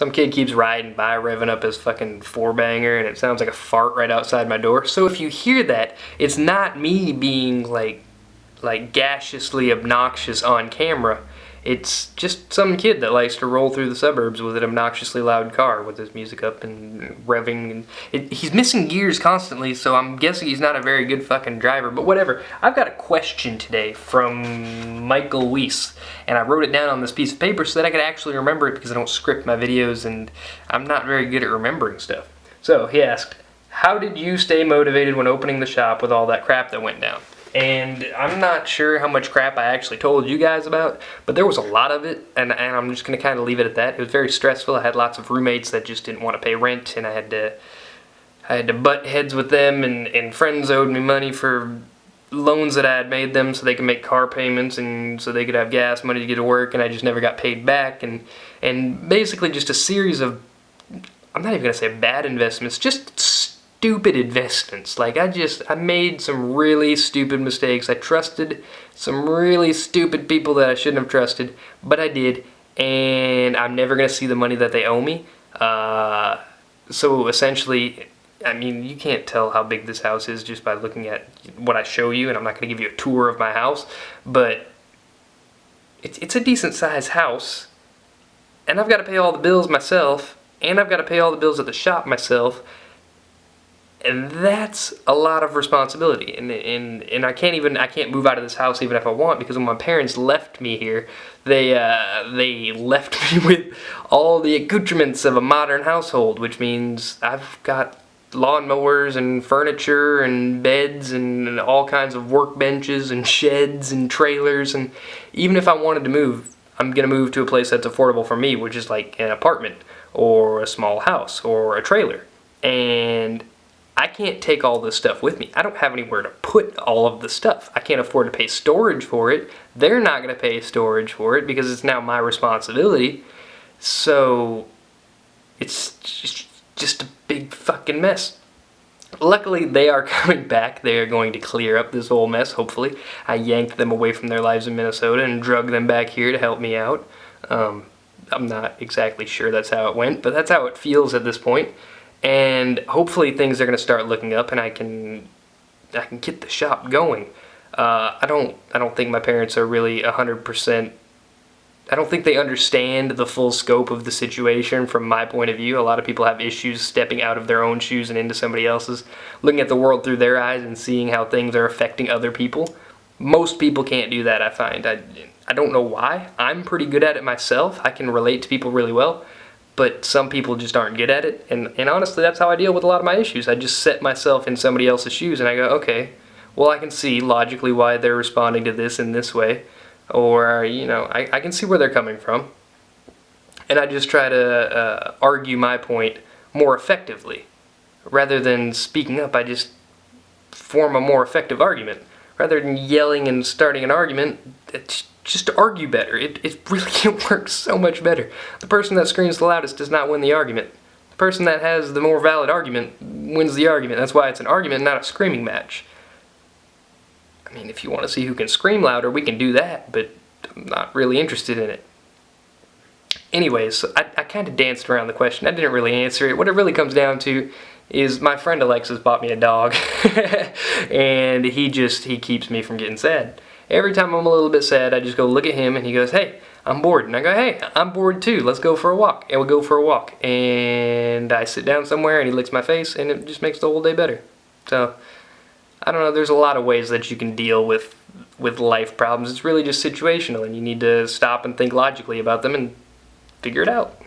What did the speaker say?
Some kid keeps riding by, revving up his fucking four-banger, and it sounds like a fart right outside my door. So if you hear that, it's not me being like gaseously obnoxious on camera. It's just some kid that likes to roll through the suburbs with an obnoxiously loud car with his music up and revving. And he's missing gears constantly, so I'm guessing he's not a very good fucking driver, but whatever. I've got a question today from Michael Weas, and I wrote it down on this piece of paper so that I could actually remember it because I don't script my videos and I'm not very good at remembering stuff. So he asked, how did you stay motivated when opening the shop with all that crap that went down? And I'm not sure how much crap I actually told you guys about, but there was a lot of it, and I'm just going to kind of leave it at that. It was very stressful. I had lots of roommates that just didn't want to pay rent, and I had to butt heads with them, and friends owed me money for loans that I had made them so they could make car payments and so they could have gas money to get to work, and I just never got paid back, and basically just a series of, I'm not even going to say bad investments, just stupid investments. Like I made some really stupid mistakes. I trusted some really stupid people that I shouldn't have trusted, but I did, and I'm never gonna see the money that they owe me. So essentially, I mean, you can't tell how big this house is just by looking at what I show you, and I'm not gonna give you a tour of my house, but it's a decent sized house, and I've got to pay all the bills myself, and I've got to pay all the bills at the shop myself. And that's a lot of responsibility, and I can't move out of this house even if I want, because when my parents left me here, they left me with all the accoutrements of a modern household, which means I've got lawnmowers and furniture and beds and all kinds of workbenches and sheds and trailers, and even if I wanted to move, I'm gonna move to a place that's affordable for me, which is like an apartment or a small house or a trailer, and I can't take all this stuff with me. I don't have anywhere to put all of the stuff. I can't afford to pay storage for it. They're not going to pay storage for it because it's now my responsibility. So it's just a big fucking mess. Luckily, they are coming back. They are going to clear up this whole mess, hopefully. I yanked them away from their lives in Minnesota and drug them back here to help me out. I'm not exactly sure that's how it went, but that's how it feels at this point. And hopefully things are going to start looking up, and I can get the shop going. I don't think my parents are really 100%. I don't think they understand the full scope of the situation from my point of view. A lot of people have issues stepping out of their own shoes and into somebody else's, looking at the world through their eyes and seeing how things are affecting other people. Most people can't do that, I find. I don't know why. I'm pretty good at it myself. I can relate to people really well. But some people just aren't good at it, and honestly, that's how I deal with a lot of my issues. I just set myself in somebody else's shoes, and I go, okay, well, I can see logically why they're responding to this in this way, or, you know, I can see where they're coming from, and I just try to argue my point more effectively. Rather than speaking up, I just form a more effective argument. Rather than yelling and starting an argument, it's just to argue better. It really works so much better. The person that screams the loudest does not win the argument. The person that has the more valid argument wins the argument. That's why it's an argument, not a screaming match. I mean, if you want to see who can scream louder, we can do that, but I'm not really interested in it. Anyways, I kind of danced around the question. I didn't really answer it. What it really comes down to is my friend Alexis bought me a dog, and he keeps me from getting sad. Every time I'm a little bit sad, I just go look at him, and he goes, hey, I'm bored. And I go, hey, I'm bored too. Let's go for a walk. And we go for a walk. And I sit down somewhere, and he licks my face, and it just makes the whole day better. So, I don't know. There's a lot of ways that you can deal with life problems. It's really just situational, and you need to stop and think logically about them and figure it out.